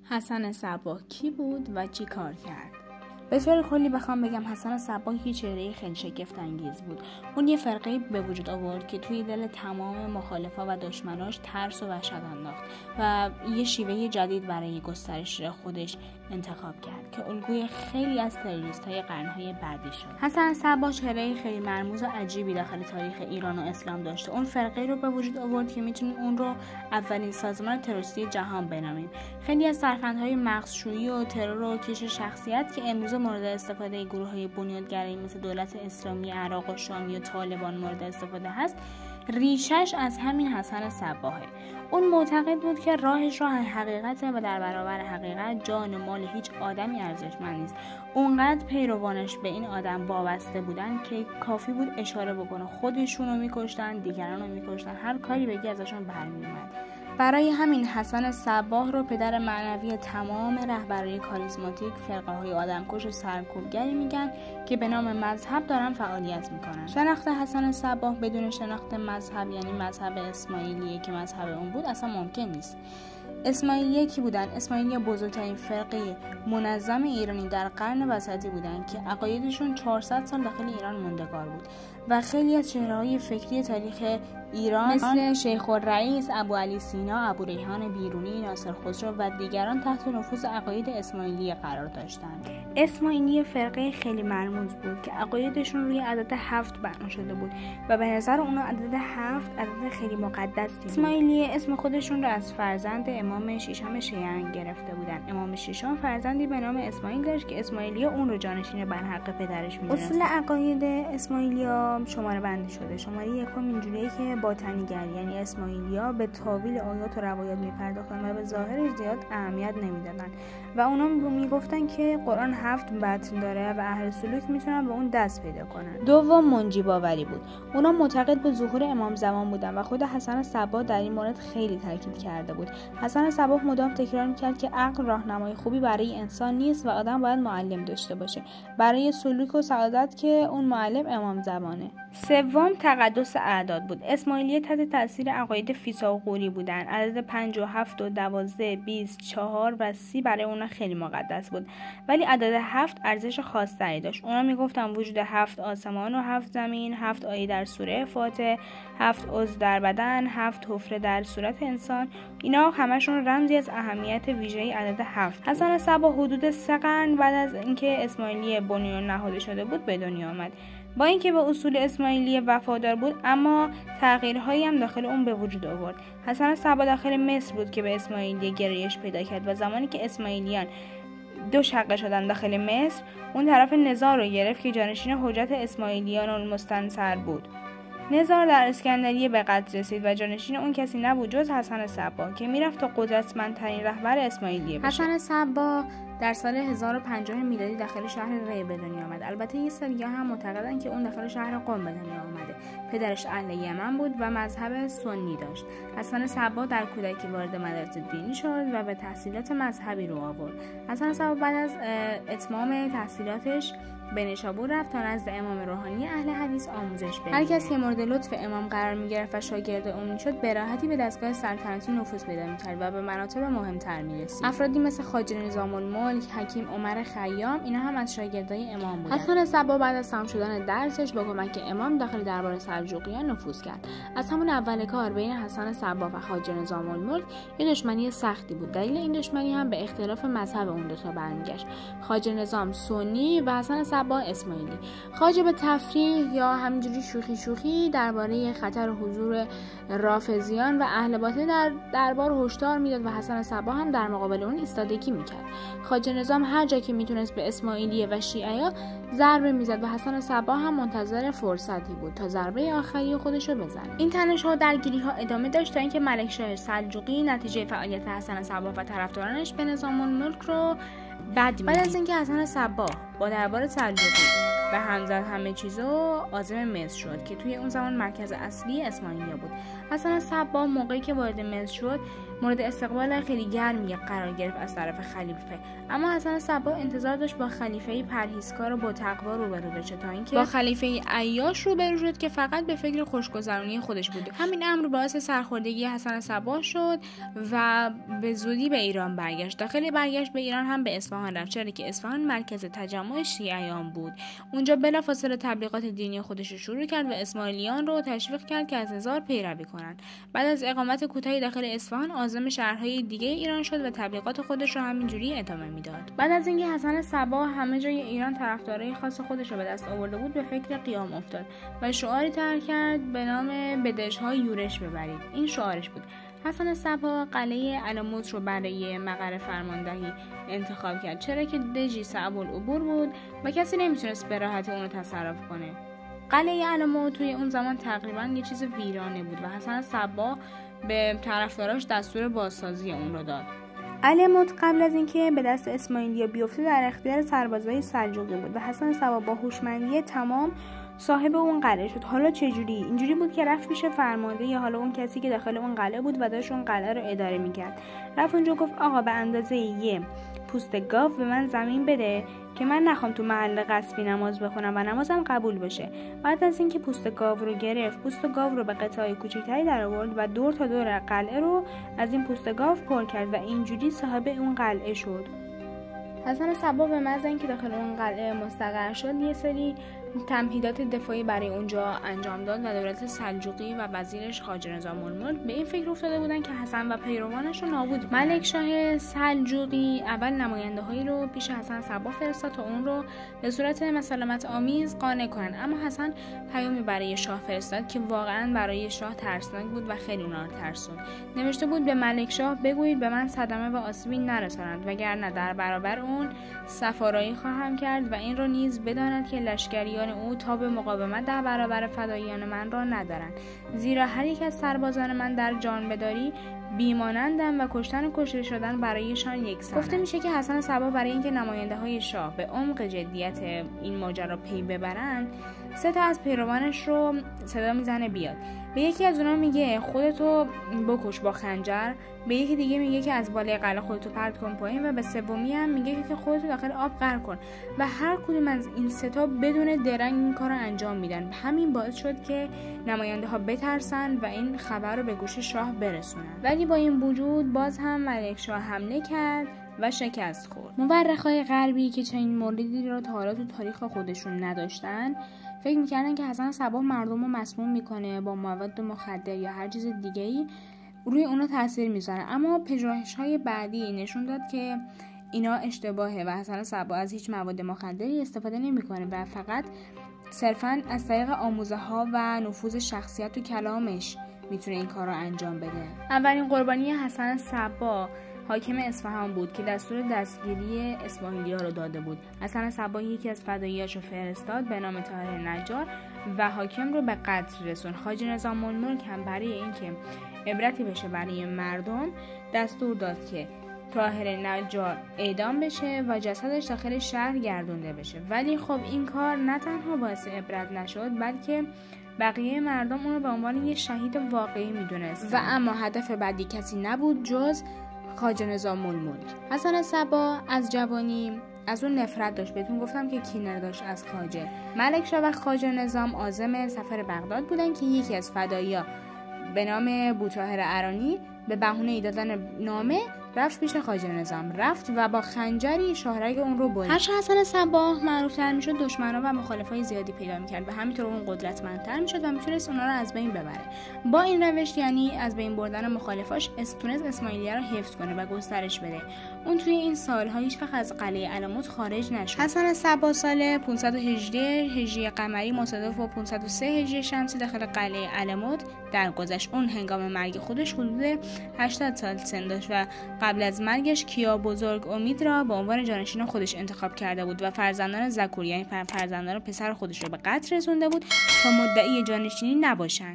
حسن صباح کی بود و چی کار کرد؟ به طور کلی بخوام بگم حسن صباح یه چهره خیلی شگفت انگیز بود. اون یه فرقه به وجود آورد که توی دل تمام مخالفا و دشمناش ترس و وحشت انداخت و یه شیوه جدید برای گسترش خودش انتخاب کرد که الگوی خیلی از تروریست‌های قرن‌های بعدی شد. حسن صباح چهره خیلی مرموز و عجیبی داخل تاریخ ایران و اسلام داشته. اون فرقه رو به وجود آورد که میتونیم اون رو اولین سازمان تروریستی جهان بنامیم. خیلی از سرفندهای مغزشویی و ترور و کش شخصیت که امروز مورد استفاده گروه‌های بنیادگرایی مثل دولت اسلامی عراق و شام یا طالبان مورد استفاده هست، ریشش از همین حسن صباحه. اون معتقد بود که راهش راه حقیقته و در برابر حقیقت جان و مال هیچ آدمی ارزشمند نیست. اونقدر پیروانش به این آدم وابسته بودن که کافی بود اشاره بکنه خودشون رو میکشتن، دیگران رو میکشتن، هر کاری بگی ازشون برمیومد. برای همین حسن صباح رو پدر معنوی تمام رهبرای کاریزماتیک فرقه‌های آدمکش و سرکوبگری میگن که به نام مذهب دارن فعالیت میکنن. شناخت حسن صباح بدون شناخت مذهب، یعنی مذهب اسماعیلیه که مذهب اون بود، اصلا ممکن نیست. اسماعیلیه کی بودن؟ اسماعیلیه بزرگترین فرقه منظم ایرانی در قرن وسطی بودن که عقایدشون 400 سال داخل ایران موندگار بود و خیلی از چهره‌های فکری تاریخ ایران مثل شیخ الرئیس، ابو علی سینا، ابو ریحان بیرونی، ناصر خسرو و دیگران تحت نفوذ عقاید اسماعیلیه قرار داشتند. اسماعیلیه فرقه خیلی مرموز بود که عقایدشون روی عدد 7 بنا شده بود و به نظر اونا عدد 7 عدد خیلی مقدسی بود. اسماعیلیه اسم خودشون رو از فرزند امام ششم شیعیان گرفته بودن. امام ششم فرزندی به نام اسماعیل داشت که اسماعیلیه اون رو جانشین برحق پدرش می‌دونست. اصول عقاید اسماعیلیه شماره بندی شده. شماره یکم اینجوریه که باطنی‌گر، یعنی اسماعیلی‌ها به تاویل آیات و روایات می‌پرداختن و به ظاهرش زیاد اهمیت نمیدادن و اونا میگفتن که قرآن 7 متن داره و اهل سلوک میتونن به اون دست پیدا کنن. دوم منجی باوری بود. اونا معتقد به ظهور امام زمان بودن و خود حسن صباح در این مورد خیلی تاکید کرده بود. حسن صباح مدام تکرار میکرد که عقل راهنمای خوبی برای انسان نیست و آدم باید معلم داشته باشه برای سلوک و سعادت که اون معلم امام زمانه. سوم تقدس اعداد بود. اسماعیلیه تحت تاثیر عقاید فیثاغوری بودن. عدد 5 و 7 و 12 20 4 و 30 برای اونا خیلی مقدس بود، ولی عدد 7 ارزش خاصی داشت. اونا میگفتن وجود 7 آسمان و 7 زمین، 7 آیه در سوره فاتحه، 7 عضو در بدن، 7 حفره در صورت انسان، اینا همشون رمزی از اهمیت ویژه‌ای عدد 7. حسن صباح حدود 3 قرن بعد از اینکه اسماعیلیه بنیان نهاده شده بود به دنیا آمد. با اینکه به اصول اسماعیلیه وفادار بود، اما تغییرهایی هم داخل اون به وجود آورد. حسن صباح داخل مصر بود که به اسماعیلیه گرایش پیدا کرد و زمانی که اسماعیلیان دو شقه شدن داخل مصر، اون طرف نزار رو گرفت که جانشین حجت اسماعیلیان المستنصر بود. نزار در اسکندریه به قتل رسید و جانشین اون کسی نبود جز حسن صباح که میرفت تا قدرتمندترین رهبر اسماعیلیه بشه. حسن صباح در سال 1050 میلادی داخل شهر ری به دنیا آمد. البته یه سری‌ها هم معتقدن که اون داخل شهر قم به دنیا آمده. پدرش اهل یمن بود و مذهب سنی داشت. حسن صباح در کودکی وارد مدارس دینی شد و به تحصیلات مذهبی رو آورد. حسن صباح بعد از اتمام تحصیلاتش به نیشابور رفت تا نزد امام روحانی اهل حدیث آموزش ببینه. هر کسی که مورد لطف امام قرار می‌گرفت و شاگرد اون می‌شد، به راحتی به دستگاه سلطنتی نفوذ پیدا می‌کرد و به مراتب مهم‌تر می‌رسید. افرادی مثل خواجه نظام الملک، حکیم عمر خیام، اینا هم از شاگردای امام بودند. حسن صباح بعد از تمام شدن درسش با کمک امام داخل دربار سلجوقیان نفوذ کرد. از همون اول کار بین حسن صباح و خواجه نظام الملک یه دشمنی سختی بود. دلیل این دشمنی هم به اختلاف مذهب اون دو تا برمیگشت. خواجه نظام سنی و حسن صباح اسماعیلی. خواجه به تفریح یا همینجوری شوخی درباره خطر حضور رافضیان و اهل باطل در دربار هشدار میداد و حسن صباح هم در مقابل اون ایستادگی میکرد. خواجه نظام هر جا که میتونست به اسماعیلیه و شیعه ضربه میزد و حسن صباح هم منتظر فرصتی بود تا ضربه آخری خودش رو بزنه. این تنش‌ها و درگیری‌ها ادامه داشت تا اینکه ملکشاه سلجوقی نتیجه فعالیت حسن صباح و طرفدارانش به نظام الملک رو بعد از اینکه حسن صباح با دربار سلجوقی و همزد همه چیزو عازم مصر شد که توی اون زمان مرکز اصلی اسماعیلیا بود. حسن صباح موقعی که وارد مصر شد مورد استقبال خیلی گرمی قرار گرفت از طرف خلیفه، اما حسن صباح انتظار داشت با خلیفه پرهیزکار و با تقوا روبرو بشه تا اینکه با خلیفه عیاش روبرو شد که فقط به فکر خوشگذرونی خودش بود. همین امر باعث سرخوردگی حسن صباح شد و به زودی به ایران برگشت. داخل برگشت به ایران هم به اصفهان رفت، چرا که اصفهان مرکز تجمع شیعیان بود. اونجا بلافاصله تبلیغات دینی خودش رو شروع کرد و اسماعیلیان رو تشویق کرد که از هزار پیروی کنند. بعد از اقامت کوتاهی داخل اصفهان عازم شهرهای دیگه ایران شد و تبلیغات خودش رو همینجوری ادامه میداد. بعد از اینکه حسن صباح همه جای ایران طرفدارای خاص خودش رو به دست آورده بود، به فکر قیام افتاد و شعاری طرح کرد به نام به دژها یورش ببرید. این شعارش بود. حسن صباح قلعه علموت رو برای مقر فرماندهی انتخاب کرد، چرا که دژی صعب العبور بود و کسی نمیتونست به راحتی اون رو تصرف کنه. قلعه علموت توی اون زمان تقریبا یه چیز ویرانه بود و حسن صباح به طرفداراش دستور بازسازی اون رو داد. علموت قبل از اینکه به دست اسماعیلیا بیفته در اختیار سربازای سلجوقی بود و حسن صباح با هوشمندی تمام صاحب اون قلعه شد. حالا چجوری؟ اینجوری بود که رفت پیش فرمانده یا حالا اون کسی که داخل اون قلعه بود و داشت اون قلعه رو اداره میکرد. رفت اونجا گفت آقا به اندازه یه پوست گاو به من زمین بده که من نخوام تو محل غصبی نماز بخونم و نمازم قبول بشه. بعد از اینکه پوست گاو رو گرفت، پوست گاو رو به قطعه‌های کوچکتری درآورد و دور تا دور قلعه رو از این پوست گاو پر کرد و اینجوری صاحب اون قلعه شد. حسن صباح به محض اینکه داخل اون قلعه مستقر شد یه سری تمهیدات دفاعی برای اونجا انجام داد و دولت سلجوقی و وزیرش خواجه نظام الملک به این فکر افتاده بودن که حسن و پیروانش رو نابود کنن. ملک شاه سلجوقی اول نماینده‌هایی رو پیش حسن صباح فرستاد تا اون رو به صورت مسالمت آمیز قانع کنن، اما حسن پیامی برای شاه فرستاد که واقعا برای شاه ترسناک بود و خیلی اونها رو ترسوند. نوشته بود به ملک شاه بگویید به من صدمه و آسیبی نرسانند وگرنه در برابر اون سفارایی خواهم کرد و این رو نیز بداند که لشکریان او تاب مقاومت در برابر فداییان من را ندارند، زیرا هر یک از سربازان من در جانبداری بیمانندند و کشتن و کشته شدن برایشان یکسان. گفته میشه که حسن صباح برای اینکه نماینده های شاه به عمق جدیت این ماجرا پی ببرند 3 تا از پیروانش رو صدا میزنه بیاد. به یکی از اونها میگه خودتو بکش با خنجر، به یکی دیگه میگه که از بالای قلعه خودتو پرت کن پایین و به سومی هم میگه که خودتو داخل آب غرق کن و هر کدوم از این 3 تا بدون درنگ این کارو انجام میدن. همین باعث شد که نماینده ها بترسن و این خبر رو به گوش شاه برسونن. ولی با این وجود باز هم ملک شاه حمله کرد و شکست خورد. مورخای غربی که چنین موردی رو تا حالا تو تاریخ خودشون نداشتن فکر میکردن که حسن صباح مردم رو مسموم میکنه با مواد مخدر یا هر چیز دیگه‌ای روی اونا تاثیر میذاره، اما پژوهش‌های بعدی نشون داد که اینا اشتباهه و حسن صباح از هیچ مواد مخدری استفاده نمیکنه و فقط صرفاً از طریق آموزه‌ها و نفوذ شخصیت و کلامش میتونه این کار رو انجام بده. اولین قربانی حسن صباح حاکم اصفهان بود که دستور دستگیری اسماعیلیا رو داده بود. حسن صباح یکی از فداییاشو فرستاد به نام طاهر نجار و حاکم رو به قتل رسوند. خواجه نظام الملک هم برای اینکه عبرتی بشه برای مردم دستور داد که طاهر نجار اعدام بشه و جسدش داخل شهر گردونده بشه. ولی خب این کار نه تنها باعث عبرت نشد بلکه بقیه مردم اون رو به عنوان یه شهید واقعی میدونست و اما هدف بعدی کسی نبود جز خواجه نظام الملک. حسن صباح از جوانی از اون نفرت داشت. بهتون گفتم که کینه داشت از خواجه. ملک شاه و خواجه نظام عازم سفر بغداد بودن که یکی از فدایی‌ها به نام بوطاهر ارانی به بهونه دادن نامه رفت پیش خواجه نظام، رفت و با خنجری شاهرگ اون رو برید. هرچه حسن صباح معروف‌تر میشد دشمنان و مخالفای زیادی پیدا میکرد و همینطور اون قدرتمندتر میشد و میتونست اونا رو از بین ببره. با این روش یعنی از بین بردن مخالفاش تونست اسماعیلیا رو حفظ کنه و گسترش بده. اون توی این سال‌ها هیچ وقت از قلعه علموت خارج نشد. حسن صباح سال 518 هجری قمری مصادف با 503 هجری شمسی داخل قلعه علموت درگذشت. اون هنگام مرگ خودش حدود 80 سال سن داشت و قبل از مرگش کیا بزرگ امید را به عنوان جانشین خودش انتخاب کرده بود و فرزندان ذکور یعنی فرزندان پسر خودش را به قتل رسونده بود تا مدعی جانشینی نباشند.